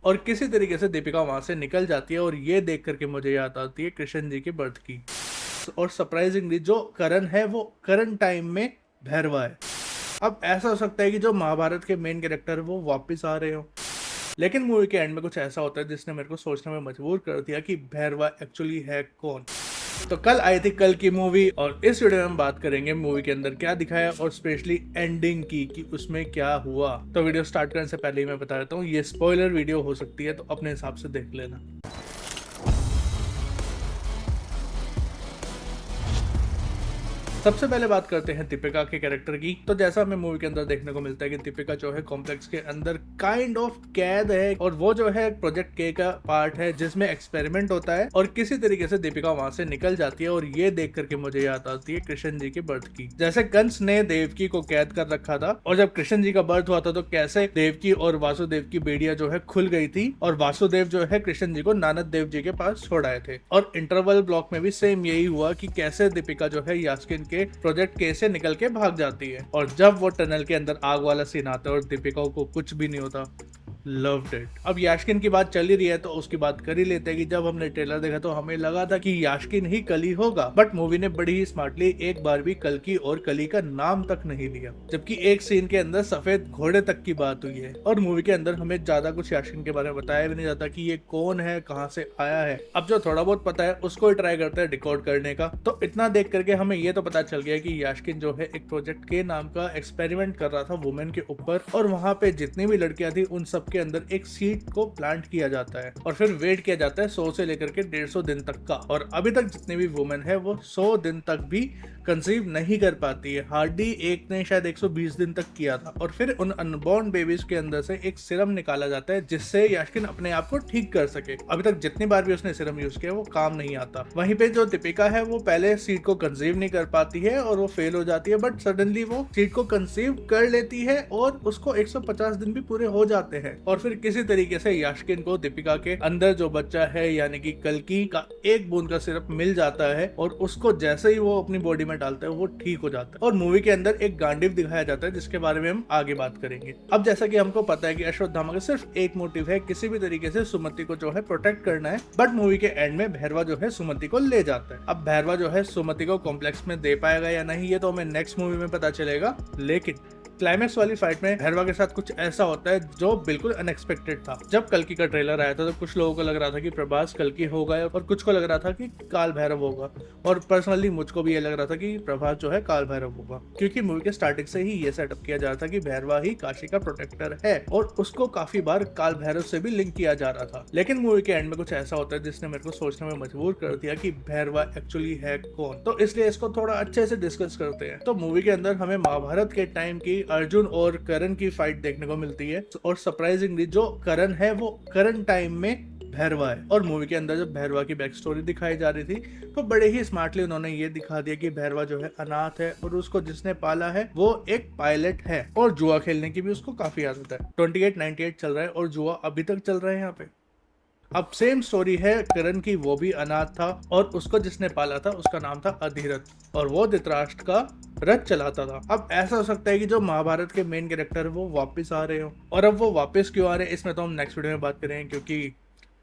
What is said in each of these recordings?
और किसी तरीके से दीपिका वहां से निकल जाती है और ये देख करके मुझे याद आती है कृष्ण जी के बर्थ की। और सरप्राइजिंगली जो करण है वो करंट टाइम में भैरवा है। अब ऐसा हो सकता है कि जो महाभारत के मेन कैरेक्टर है वो वापस आ रहे हो, लेकिन मूवी के एंड में कुछ ऐसा होता है जिसने मेरे को सोचने में मजबूर कर दिया कि भैरवा एक्चुअली है कौन। तो कल आई थी कल की मूवी, और इस वीडियो में हम बात करेंगे मूवी के अंदर क्या दिखाया और स्पेशली एंडिंग की कि उसमें क्या हुआ। तो वीडियो स्टार्ट करने से पहले ही मैं बता देता हूँ ये स्पॉइलर वीडियो हो सकती है, तो अपने हिसाब से देख लेना। सबसे पहले बात करते हैं दीपिका के कैरेक्टर की। तो जैसा हमें मूवी के अंदर देखने को मिलता है कि दीपिका जो है कॉम्प्लेक्स के अंदर काइंड ऑफ कैद है, और वो जो है प्रोजेक्ट के का पार्ट है जिसमें एक्सपेरिमेंट होता है, और किसी तरीके से दीपिका वहां से निकल जाती है। और ये देख करके मुझे याद आती है कृष्ण जी के बर्थ की। जैसे कंस ने देवकी को कैद कर रखा था, और जब कृष्ण जी का बर्थ हुआ था तो कैसे देवकी और वासुदेव की बेड़िया जो है खुल गई थी, और वासुदेव जो है कृष्ण जी को नानद देव जी के पास छोड़ाए थे। और इंटरवल ब्लॉक में भी सेम यही हुआ कि कैसे दीपिका जो है यास्किन के प्रोजेक्ट के से निकल के भाग जाती है, और जब वो टनल के अंदर आग वाला सीन आता है और दीपिका को कुछ भी नहीं होता। Loved it. अब यास्किन की बात चल ही रही है तो उसकी बात कर ही लेते हैं कि जब हमने ट्रेलर देखा तो हमें लगा था कि यास्किन ही कली होगा, बट मूवी ने बड़ी ही स्मार्टली एक बार भी कल्कि और कली का नाम तक नहीं लिया, जबकि एक सीन के अंदर सफेद घोड़े तक की बात हुई है। और मूवी के अंदर हमें ज्यादा कुछ यास्किन के बारे में बताया भी नहीं जाता कि ये कौन है, कहाँ से आया है। अब जो थोड़ा बहुत पता है उसको ही ट्राई करते हैं डिकोड करने का। तो इतना देख करके हमें ये तो पता चल गया कि यास्किन जो है एक प्रोजेक्ट के नाम का एक्सपेरिमेंट कर रहा था वुमेन के ऊपर, और वहां पे जितनी भी लड़कियां थी उन सब के अंदर एक सीड को प्लांट किया जाता है, और फिर वेट किया जाता है 100 से लेकर के 150 दिन तक का। और अभी तक जितनी भी वुमेन है वो 100 दिन तक भी कंसीव नहीं कर पाती है। हार्डी एक ने शायद 120 दिन तक किया था। और फिर उन अनबॉर्न बेबीज के अंदर से एक सिरम निकाला जाता है जिससे यास्किन अपने आप को ठीक कर सके। अभी तक जितनी बार भी उसने सिरम यूज किया वो काम नहीं आता। वहीं पे जो दीपिका है वो पहले सीड को कंसीव नहीं कर पाती है और वो फेल हो जाती है, बट सडनली वो सीड को कंसीव कर लेती है और उसको 150 दिन भी पूरे हो जाते हैं। और फिर किसी तरीके से यास्किन को दीपिका के अंदर जो बच्चा है यानी कि कल्कि का एक बूंद का सिरप मिल जाता है, और उसको जैसे ही वो अपनी बॉडी में डालता है वो ठीक हो जाता है। और मूवी के अंदर एक गांडीव दिखाया जाता है जिसके बारे में हम आगे बात करेंगे। अब जैसा कि हमको पता है कि अश्वत्थामा का सिर्फ एक मोटिव है, किसी भी तरीके से सुमति को जो है प्रोटेक्ट करना है, बट मूवी के एंड में भैरवा जो है सुमति को ले जाता है। अब भैरवा जो है सुमति को कॉम्प्लेक्स में दे पाएगा या नहीं ये तो हमें नेक्स्ट मूवी में पता चलेगा, लेकिन क्लाइमैक्स वाली फाइट में भैरवा के साथ कुछ ऐसा होता है जो बिल्कुल अनएक्सपेक्टेड था। जब कल्कि का ट्रेलर आया था तो कुछ लोगों को लग रहा था कि प्रभास कल्कि होगा, और कुछ को लग रहा था कि काल भैरव होगा, और पर्सनली मुझको भी ये लग रहा था कि प्रभास जो है काल भैरव होगा, क्योंकि मूवी के स्टार्टिंग से ही ये सेटअप किया जा रहा था कि भैरवा ही काशी का प्रोटेक्टर है, और उसको काफी बार काल भैरव से भी लिंक किया जा रहा था। लेकिन मूवी के एंड में कुछ ऐसा होता है जिसने मेरे को सोचने में मजबूर कर दिया कि भैरवा एक्चुअली है कौन। तो इसलिए इसको थोड़ा अच्छे से डिस्कस करते हैं। तो मूवी के अंदर हमें महाभारत के टाइम की अर्जुन और करण की फाइट देखने को मिलती है, और सरप्राइजिंगली जो करण है वो करंट टाइम में भैरवा है। और मूवी के अंदर जब भैरवा की बैक स्टोरी दिखाई जा रही थी तो बड़े ही स्मार्टली उन्होंने ये दिखा दिया कि भैरवा जो है अनाथ है, और उसको जिसने पाला है वो एक पायलट है, और जुआ खेलने की भी उसको काफी आदत है। 2898 चल रहा है और जुआ अभी तक चल रहा है यहाँ पे। अब सेम स्टोरी है करण की, वो भी अनाथ था और उसको जिसने पाला था उसका नाम था अधिरथ, और वो धृतराष्ट्र का रथ चलाता था। अब ऐसा हो सकता है कि जो महाभारत के मेन कैरेक्टर है वो वापस आ रहे हो, और अब वो वापस क्यों आ रहे हैं इसमें तो हम नेक्स्ट वीडियो में बात करेंगे, क्योंकि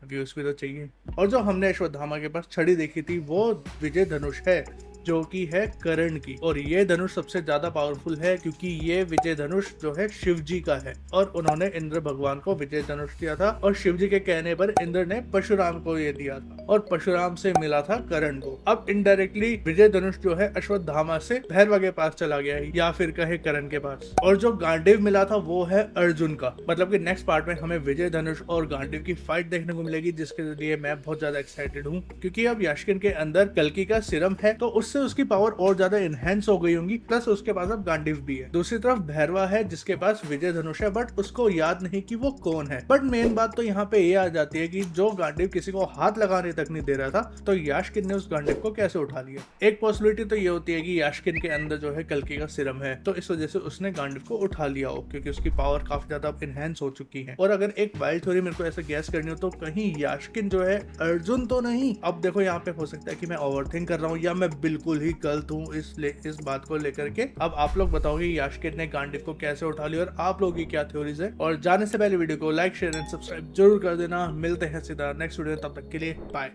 व्यूज भी तो चाहिए। और जो हमने अश्वत्थामा के पास छड़ी देखी थी वो विजय धनुष है, जो कि है कर्ण की, और ये धनुष सबसे ज्यादा पावरफुल है क्योंकि ये विजय धनुष जो है शिव जी का है, और उन्होंने इंद्र भगवान को विजय धनुष दिया था, और शिव जी के कहने पर इंद्र ने परशुराम को ये दिया था, और परशुराम से मिला था कर्ण को। अब इनडायरेक्टली विजय धनुष जो है अश्वत्थामा से भैरवा के पास चला गया है, या फिर कहे कर्ण के पास, और जो गांडीव मिला था वो है अर्जुन का। मतलब कि नेक्स्ट पार्ट में हमें विजय धनुष और गांडीव की फाइट देखने को मिलेगी, जिसके लिए मैं बहुत ज्यादा एक्साइटेड हूँ, क्योंकि अब यास्किन के अंदर कल्कि का सिरम है तो उससे उसकी पावर और ज्यादा इनहेंस हो गई होंगी, प्लस उसके पास अब गांडीव भी है। दूसरी तरफ भैरवा है जिसके पास विजय धनुष है, बट उसको याद नहीं कि वो कौन है। बट मेन बात तो यहाँ पे ये आ जाती है कि जो गांडीव किसी को हाथ लगाने तक नहीं दे रहा था, तो यास्किन ने उस गांडीव को कैसे उठा लिया। एक पॉसिबिलिटी तो ये होती है कि यास्किन के अंदर जो है कल्कि का सिरम है, तो इस वजह से उसने गांडीव को उठा लिया हो, क्योंकि उसकी पावर काफी ज्यादा इनहेंस हो चुकी है। और अगर एक वाइल्ड थ्योरी मेरे को ऐसे गैस करनी हो तो कहीं यास्किन जो है अर्जुन तो नहीं। अब देखो यहाँ पे हो सकता है कि मैं ओवरथिंक कर रहा हूँ, या मैं बिल्कुल बिल्कुल ही गलत हूँ इस बात को लेकर के। अब आप लोग बताओगे याशकिर ने गांडीव को कैसे उठा लिया और आप लोगों की क्या थ्योरीज है। और जाने से पहले वीडियो को लाइक शेयर एंड सब्सक्राइब जरूर कर देना। मिलते हैं सीधा नेक्स्ट वीडियो, तब तक के लिए बाय।